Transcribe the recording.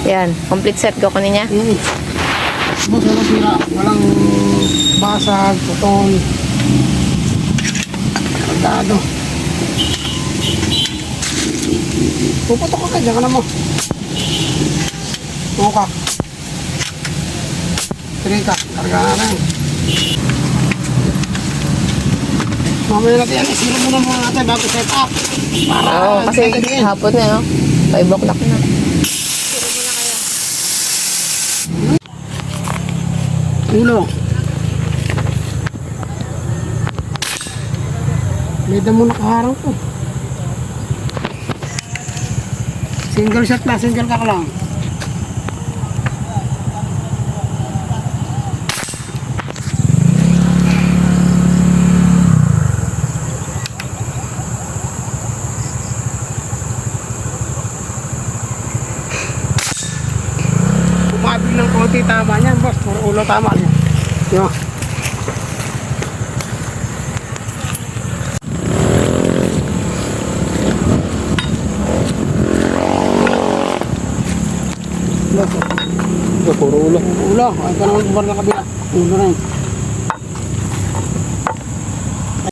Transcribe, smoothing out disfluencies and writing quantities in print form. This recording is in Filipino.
Yan, complete set ko kanina. Boss, walang sira. Walang basag, putol. Pagdado. Puputok ka kayo, dyan ka na mo. Tuka. Trika, karga na rin. Mamaya natin yan, isiro muna natin bago set up. Oo, kasi hapon na, no? 5 o'clock na. Ulo. May damo nakaharang ko. Single shot na, single ka lang. Kumabi ng konti, tama niyan, boss. Puro ulo tama niya. Yo. Puro ulo. Ulo. Ay ka naman bubar na kabila. Ulo rin.